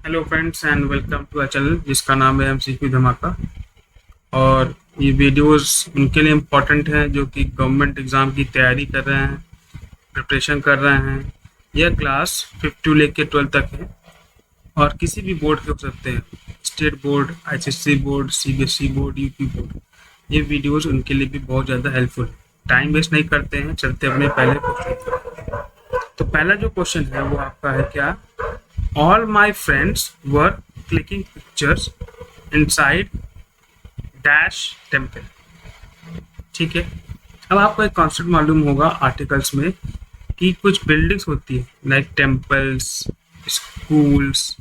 Hello friends and welcome to a channel जिसका नाम है एमसीक्यू धमाका। और ये वीडियोस उनके लिए इम्पोर्टेंट हैं जो कि गवर्नमेंट एग्ज़ाम की तैयारी कर रहे हैं, प्रिपरेशन कर रहे हैं। यह क्लास 5 टू लेके 12 तक है और किसी भी बोर्ड के हो सकते हैं, state board, ICSC board, CBSE board, UP board. ये वीडियोस उनके लिए भी बहुत ज़्यादा हेल्पफुल है। टाइम वेस्ट नहीं करते हैं, चलते अपने पहले क्वेश्चन। तो पहला जो क्वेश्चन है वो आपका है क्या, all my friends were clicking pictures inside dash temple. ठीक है, अब आपको एक कॉन्सेप्ट मालूम होगा आर्टिकल्स में कि कुछ बिल्डिंग्स होती है like temples, schools,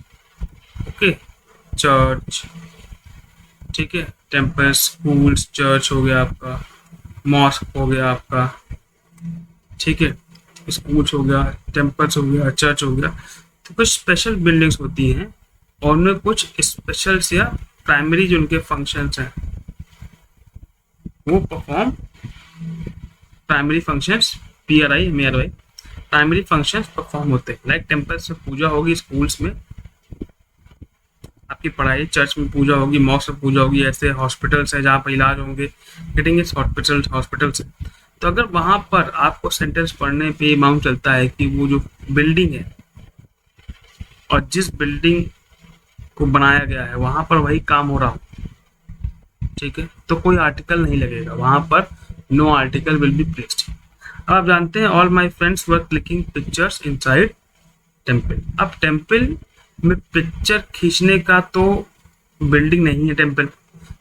okay, church. ठीक है, टेम्पल्स, स्कूल्स, चर्च हो गया आपका, मॉस्क हो गया आपका। ठीक है, स्कूल्स हो गया, टेम्पल्स हो गया, चर्च हो गया। तो कुछ स्पेशल बिल्डिंग्स होती हैं और उनमें कुछ स्पेशल्स या प्राइमरी जो उनके फंक्शंस हैं वो perform, primary functions, PRI MRI, primary functions perform होते हैं। लाइक टेम्पल्स में पूजा होगी, स्कूल्स में आपकी पढ़ाई, चर्च में पूजा होगी, मॉस्क में पूजा होगी, ऐसे हॉस्पिटल्स हैं जहाँ पर इलाज होंगे, गेटिंग इस हॉस्पिटल्स हैं। तो अगर वहाँ पर आपको सेंटेंस पढ़ने पे मालूम चलता है कि वो जो बिल्डिंग है और जिस बिल्डिंग को बनाया गया है वहां पर वही काम हो रहा हो, ठीक है, तो कोई आर्टिकल नहीं लगेगा वहां पर, no article will be placed. अब आप जानते हैं all my friends were clicking pictures inside temple. अब टेम्पल में पिक्चर खींचने का तो बिल्डिंग नहीं है टेम्पल,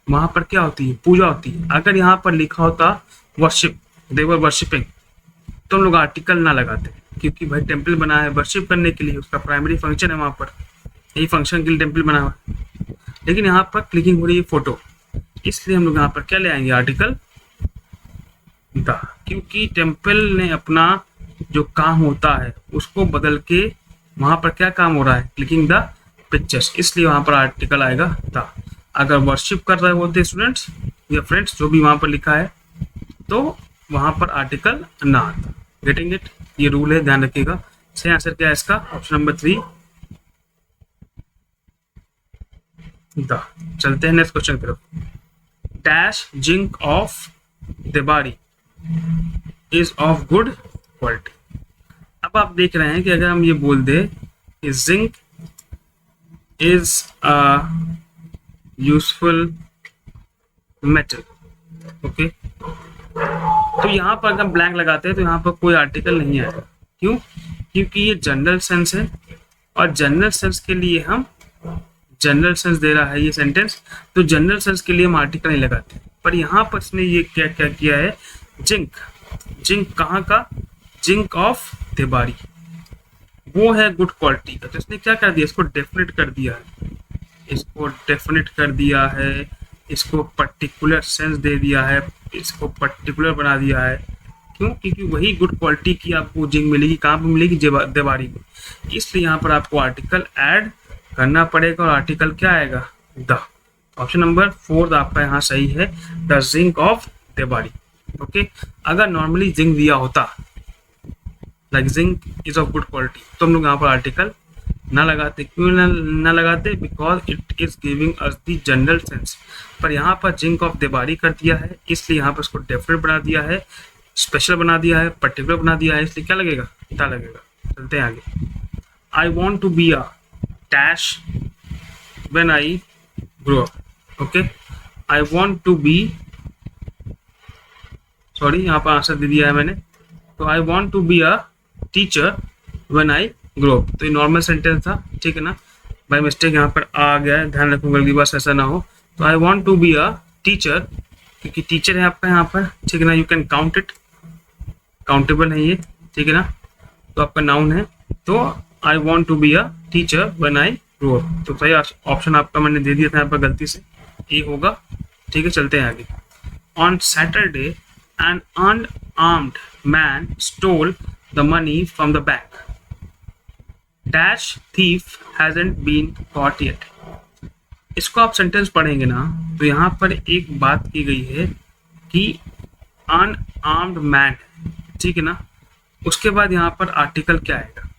वहां पर क्या होती है, पूजा होती है। अगर यहाँ पर लिखा होता वर्शिप, दे वर वर्शिपिंग, तो हम लोग आर्टिकल ना लगाते, क्योंकि भाई टेम्पल बना है वर्शिप करने के लिए, उसका प्राइमरी फंक्शन है वहां पर, यही फंक्शन के लिए टेम्पल बना हुआ है। लेकिन यहाँ पर क्लिकिंग हो रही है फोटो, इसलिए हम लोग यहाँ पर क्या ले आएंगे, आर्टिकल द, क्योंकि टेम्पल ने अपना जो काम होता है उसको बदल के वहां पर क्या काम हो रहा है, क्लिकिंग द पिक्चर्स, इसलिए वहां पर आर्टिकल आएगा द। अगर वर्शिप कर रहे होते स्टूडेंट्स या फ्रेंड्स जो भी वहां पर लिखा है तो वहां पर आर्टिकल ना आता। गेटिंग इट, ये रूल है, ध्यान रखिएगा। सही आंसर क्या है इसका, ऑप्शन नंबर 3 द। चलते हैं नेक्स्ट क्वेश्चन की तरफ। Dash zinc of Debari is of good quality. अब आप देख रहे हैं कि अगर हम ये बोल दे कि zinc is a useful metal, okay, तो यहाँ पर अगर हम ब्लैंक लगाते हैं तो यहाँ पर कोई आर्टिकल नहीं आएगा। क्यों, क्योंकि ये जनरल सेंस है और जनरल सेंस के लिए हम, जनरल सेंस दे रहा है ये सेंटेंस, तो जनरल सेंस के लिए हम आर्टिकल नहीं लगाते। पर यहाँ पर इसने ये क्या क्या किया है, जिंक, जिंक कहाँ का, जिंक ऑफ देबारी, वो है गुड क्वालिटी का। तो इसने क्या कर दिया, इसको डेफिनेट कर दिया है, इसको डेफिनेट कर दिया है, इसको पर्टिकुलर सेंस दे दिया है, इसको पर्टिकुलर बना दिया है। क्यों, क्योंकि वही गुड क्वालिटी की आपको जिंक मिलेगी, कहाँ पर मिलेगी, देबारी में। इसलिए यहाँ पर आपको आर्टिकल ऐड करना पड़ेगा और आर्टिकल क्या आएगा, द। ऑप्शन नंबर 4 आपका यहाँ सही है, the zinc of Debari. Okay, अगर नॉर्मली जिंक दिया होता like zinc is of good quality तो हम लोग यहाँ पर आर्टिकल ना लगाते। क्यों ना लगाते, because it is giving us the general sense. पर यहाँ पर जिंक ऑफ देबारी कर दिया है, इसलिए यहाँ पर इसको डेफिनेट बना दिया है, स्पेशल बना दिया है, पर्टिकुलर बना दिया है, इसलिए क्या लगेगा, द लगेगा। चलते हैं आगे। I want to be a dash when I grow up. Okay, I want to be, sorry यहाँ पर आंसर दे दिया है मैंने, तो I want to be a teacher when I grow up। तो ये नॉर्मल सेंटेंस था, ठीक है ना, बाय मिस्टेक यहाँ पर आ गया है, ध्यान रखूंगा अगली बार ऐसा ना हो। तो I want to be a teacher, क्योंकि टीचर है आपका यहाँ पर, ठीक है ना, you can count it, countable है ये, ठीक है ना, तो आपका नाउन है। तो I want to be a teacher when I grow up, तो सही ऑप्शन आपका मैंने दे दिया था यहाँ पर गलती से, ये होगा। ठीक है, चलते हैं आगे। On Saturday an unarmed man stole the money from the bank, dash thief hasn't been caught yet. इसको आप सेंटेंस पढ़ेंगे ना तो यहाँ पर एक बात की गई है कि अनआर्म्ड मैन, ठीक है ना, उसके बाद यहाँ पर आर्टिकल क्या आएगा,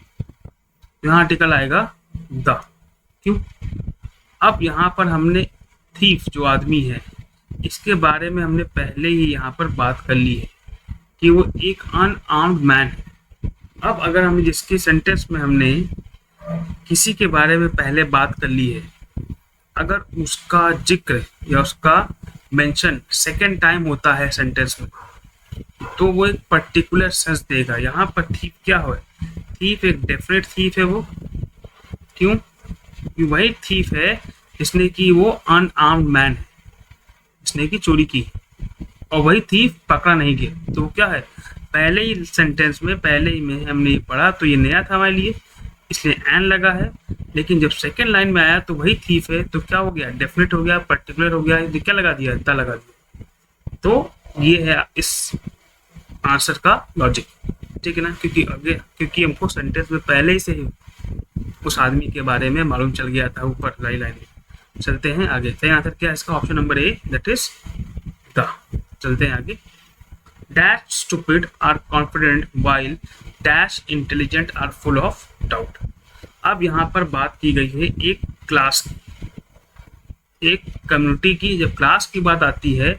यहाँ आर्टिकल आएगा द। क्यों? अब यहाँ पर हमने थीफ जो आदमी है इसके बारे में हमने पहले ही यहाँ पर बात कर ली है कि वो एक अनआर्म्ड मैन है। अब अगर हम जिसके सेंटेंस में हमने किसी के बारे में पहले बात कर ली है, अगर उसका जिक्र या उसका मेंशन सेकेंड टाइम होता है सेंटेंस में, तो वो एक पर्टिकुलर सेंस देगा। यहाँ पर थीफ क्या हो, थीफ एक डेफिनेट थीफ है वो। क्यों? कि वही थीफ है जिसने की वो अनआर्म्ड मैन है, जिसने की चोरी की, और वही थीफ पकड़ा नहीं गया। तो क्या है, पहले ही सेंटेंस में पहले ही में हमने ये पढ़ा, तो ये नया था हमारे लिए, इसलिए एन लगा है। लेकिन जब सेकेंड लाइन में आया तो वही थीफ है, तो क्या हो गया, डेफिनेट हो गया, पर्टिकुलर हो गया, ये क्या लगा दिया, द लगा दिया। तो ये है इस आंसर का लॉजिक, ठीक है ना, क्योंकि हमको सेंटेंस में पहले ही से ही उस आदमी के बारे में मालूम चल गया था ऊपर लाइन में। चलते हैं आगे। सही आंसर क्या है इसका, option number A, that is the. चलते हैं आगे। Dash stupid are confident while dash intelligent are full of doubt. अब यहाँ पर बात की गई है एक क्लास की, एक कम्युनिटी की। जब क्लास की बात आती है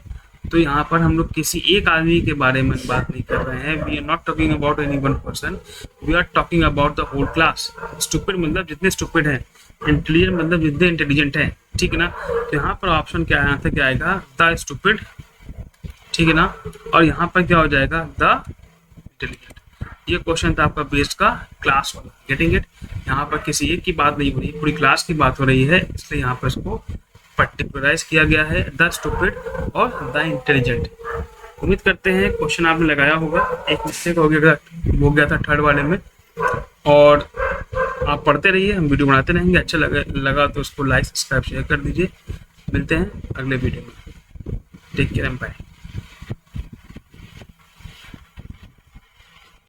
तो यहाँ पर हम लोग किसी एक आदमी के बारे में बात नहीं कर रहे हैं। We are not talking about any one person, we are talking about the whole class. Stupid मतलब जितने स्टूपिड हैं, इंटेलिजेंट मतलब जितने इंटेलिजेंट हैं, ठीक है ना। तो यहाँ पर ऑप्शन क्या है, आंसर क्या आएगा, द स्टूपिड, ठीक है ना। और यहाँ पर क्या हो जाएगा, द इंटेलिजेंट। ये क्वेश्चन था आपका बेस्ड का क्लास वाला, गेटिंग इट। यहाँ पर किसी एक की बात नहीं हो रही, पूरी क्लास की बात हो रही है, इसलिए यहाँ पर इसको पर्टिकुलराइज किया गया है, द स्टूपिड और द इंटेलिजेंट। उम्मीद करते हैं क्वेश्चन आपने लगाया होगा। एक मिस्टेक हो गया था थर्ड वाले में, और आप पढ़ते रहिए, हम वीडियो बनाते रहेंगे। अच्छा लगा तो उसको लाइक सब्सक्राइब शेयर कर दीजिए। मिलते हैं अगले वीडियो में। Take care and bye.